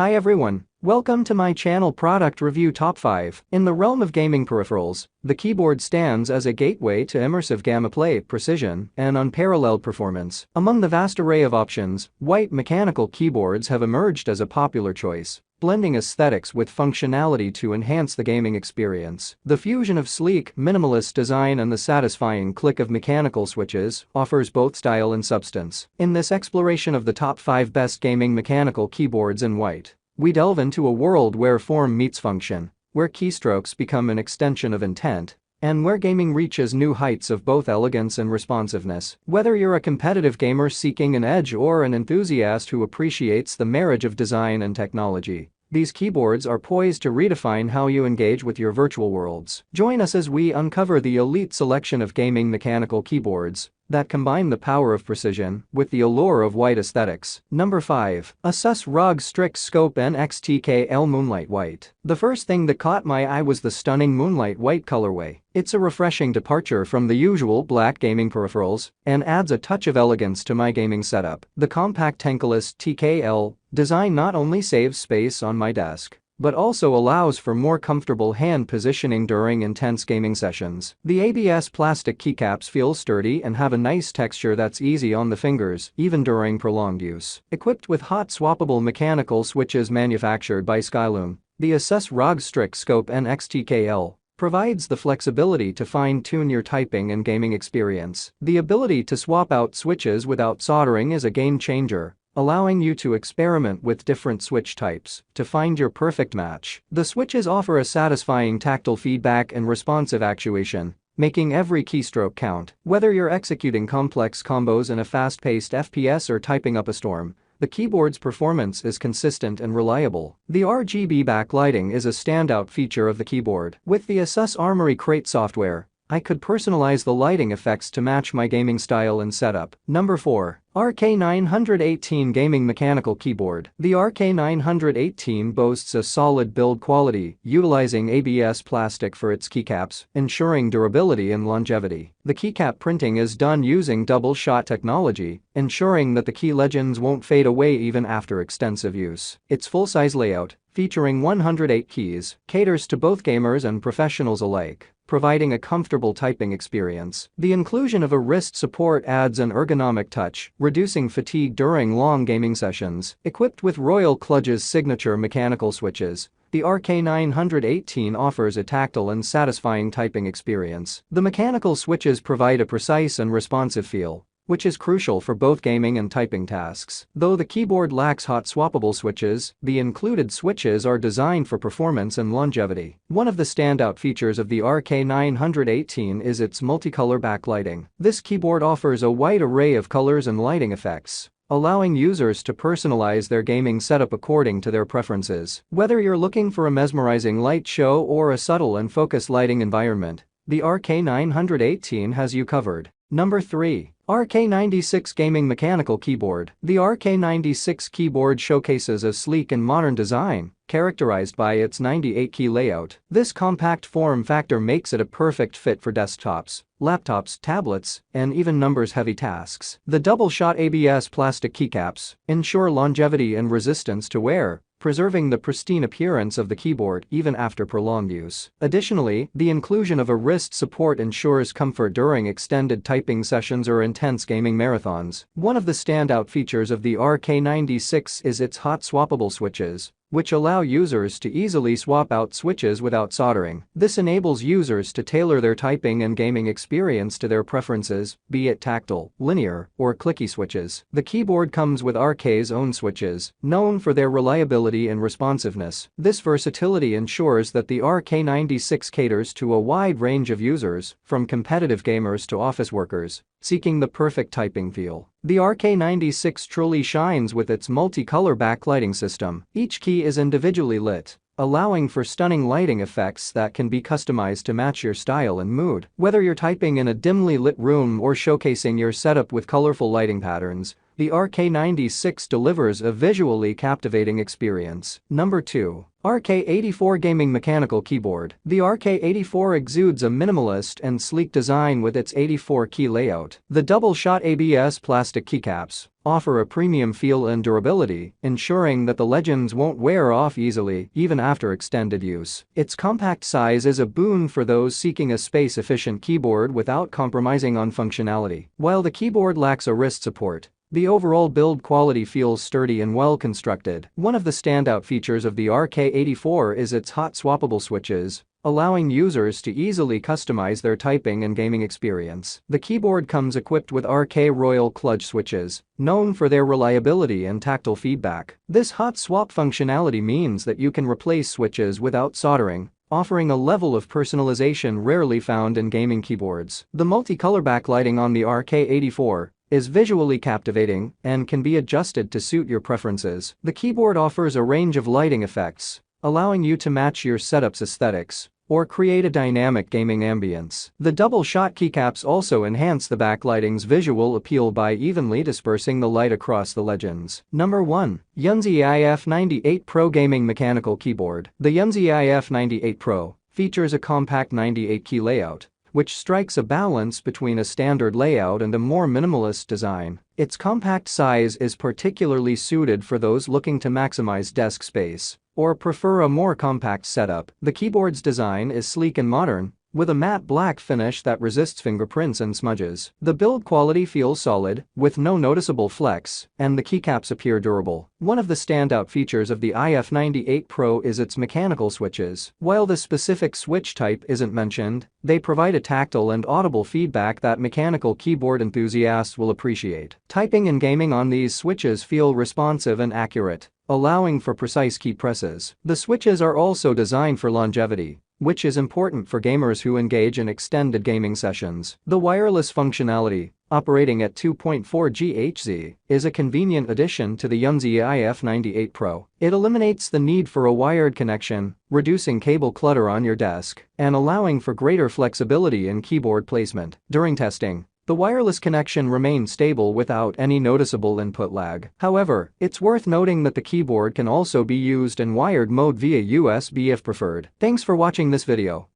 Hi everyone, welcome to my channel Product Review Top 5. In the realm of gaming peripherals, the keyboard stands as a gateway to immersive gameplay, precision, and unparalleled performance. Among the vast array of options, white mechanical keyboards have emerged as a popular choice, blending aesthetics with functionality to enhance the gaming experience. The fusion of sleek, minimalist design and the satisfying click of mechanical switches offers both style and substance. In this exploration of the top 5 best gaming mechanical keyboards in white, we delve into a world where form meets function, where keystrokes become an extension of intent, and where gaming reaches new heights of both elegance and responsiveness. Whether you're a competitive gamer seeking an edge or an enthusiast who appreciates the marriage of design and technology, these keyboards are poised to redefine how you engage with your virtual worlds. Join us as we uncover the elite selection of gaming mechanical keyboards that combine the power of precision with the allure of white aesthetics. Number 5. ASUS ROG Strix Scope NXTKL Moonlight White. The first thing that caught my eye was the stunning Moonlight White colorway. It's a refreshing departure from the usual black gaming peripherals and adds a touch of elegance to my gaming setup. The compact tankless TKL design not only saves space on my desk, but also allows for more comfortable hand positioning during intense gaming sessions. The ABS plastic keycaps feel sturdy and have a nice texture that's easy on the fingers, even during prolonged use. Equipped with hot swappable mechanical switches manufactured by Skyloom, the ASUS ROG Strix Scope NXTKL provides the flexibility to fine-tune your typing and gaming experience. The ability to swap out switches without soldering is a game-changer, allowing you to experiment with different switch types to find your perfect match. The switches offer a satisfying tactile feedback and responsive actuation, making every keystroke count. Whether you're executing complex combos in a fast-paced FPS or typing up a storm, the keyboard's performance is consistent and reliable. The RGB backlighting is a standout feature of the keyboard. With the ASUS Armory Crate software, I could personalize the lighting effects to match my gaming style and setup. Number 4. RK918 Gaming Mechanical Keyboard. The RK918 boasts a solid build quality, utilizing ABS plastic for its keycaps, ensuring durability and longevity. The keycap printing is done using double-shot technology, ensuring that the key legends won't fade away even after extensive use. Its full-size layout, featuring 108 keys, caters to both gamers and professionals alike, providing a comfortable typing experience. The inclusion of a wrist support adds an ergonomic touch, reducing fatigue during long gaming sessions. Equipped with Royal Kludge's signature mechanical switches, the RK918 offers a tactile and satisfying typing experience. The mechanical switches provide a precise and responsive feel, which is crucial for both gaming and typing tasks. Though the keyboard lacks hot swappable switches, the included switches are designed for performance and longevity. One of the standout features of the RK918 is its multicolor backlighting. This keyboard offers a wide array of colors and lighting effects, allowing users to personalize their gaming setup according to their preferences. Whether you're looking for a mesmerizing light show or a subtle and focused lighting environment, the RK918 has you covered. Number 3. RK96 Gaming Mechanical Keyboard. The RK96 keyboard showcases a sleek and modern design, characterized by its 98-key layout. This compact form factor makes it a perfect fit for desktops, laptops, tablets, and even numbers-heavy tasks. The double-shot ABS plastic keycaps ensure longevity and resistance to wear, preserving the pristine appearance of the keyboard even after prolonged use. Additionally, the inclusion of a wrist support ensures comfort during extended typing sessions or intense gaming marathons. One of the standout features of the RK96 is its hot swappable switches, which allow users to easily swap out switches without soldering. This enables users to tailor their typing and gaming experience to their preferences, be it tactile, linear, or clicky switches. The keyboard comes with RK's own switches, known for their reliability and responsiveness. This versatility ensures that the RK96 caters to a wide range of users, from competitive gamers to office workers, seeking the perfect typing feel. The RK96 truly shines with its multicolor backlighting system. Each key is individually lit, allowing for stunning lighting effects that can be customized to match your style and mood. Whether you're typing in a dimly lit room or showcasing your setup with colorful lighting patterns, the RK96 delivers a visually captivating experience. Number 2. RK84 Gaming Mechanical Keyboard. The RK84 exudes a minimalist and sleek design with its 84-key layout. The double-shot ABS plastic keycaps offer a premium feel and durability, ensuring that the legends won't wear off easily even after extended use. Its compact size is a boon for those seeking a space-efficient keyboard without compromising on functionality. While the keyboard lacks a wrist support, the overall build quality feels sturdy and well constructed. One of the standout features of the RK84 is its hot swappable switches, allowing users to easily customize their typing and gaming experience. The keyboard comes equipped with RK Royal clutch switches, known for their reliability and tactile feedback. This hot swap functionality means that you can replace switches without soldering, offering a level of personalization rarely found in gaming keyboards. The multicolor backlighting on the RK84 is visually captivating and can be adjusted to suit your preferences. The keyboard offers a range of lighting effects, allowing you to match your setup's aesthetics or create a dynamic gaming ambience. The double-shot keycaps also enhance the backlighting's visual appeal by evenly dispersing the light across the legends. Number 1. YUNZII IF98 Pro Gaming Mechanical Keyboard. The YUNZII IF98 Pro features a compact 98-key layout, which strikes a balance between a standard layout and a more minimalist design. Its compact size is particularly suited for those looking to maximize desk space or prefer a more compact setup. The keyboard's design is sleek and modern, with a matte black finish that resists fingerprints and smudges. The build quality feels solid, with no noticeable flex, and the keycaps appear durable. One of the standout features of the IF98 Pro is its mechanical switches. While the specific switch type isn't mentioned, they provide a tactile and audible feedback that mechanical keyboard enthusiasts will appreciate. Typing and gaming on these switches feel responsive and accurate, allowing for precise key presses. The switches are also designed for longevity, which is important for gamers who engage in extended gaming sessions. The wireless functionality, operating at 2.4 GHz, is a convenient addition to the YUNZII IF98 Pro. It eliminates the need for a wired connection, reducing cable clutter on your desk and allowing for greater flexibility in keyboard placement. During testing, the wireless connection remained stable without any noticeable input lag. However, it's worth noting that the keyboard can also be used in wired mode via USB if preferred. Thanks for watching this video.